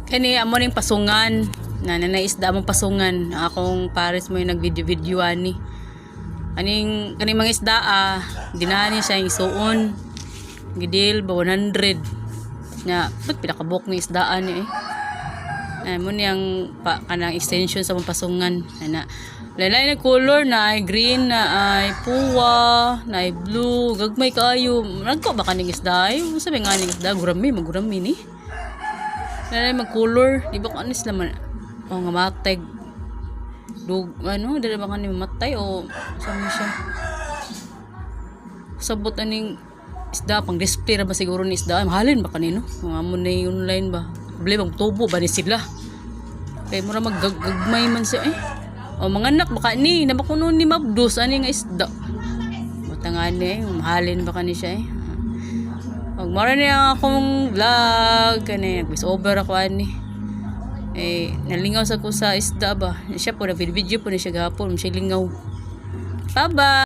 Kani amo ning pasungan na nanaisda mong pasungan akong pares mo yung nagvideo-video ani. Kani mga isda dinani siya yung isuon. Gidil ba 100. Nya pud pinakabok ni isdaan ni mo niyang kanang extension sa mong pasungan ana. Lain-lain na color na ay green na ay puwa na ay blue gagmay kaayo nagko ba kaning isda ay sabi nga ning isda gurami ni lain mag-color di ba kung ano sila man nga matay dili ba kaning mamatay o saan siya sabot aning isda pang display ra ba siguro ni isda mahalin ba kanino mga mo na online ba problema tubo ba ni sila kay mura maggagmay man siya o mga anak baka ni nabakuno ni mabdos ani nga isda matangani mahalin ba kani siya magmara niya akong vlog kani voice over ako ani nalingaw sa ko sa isda ba siya po na video po ni siya gahapon siya lingaw bye bye.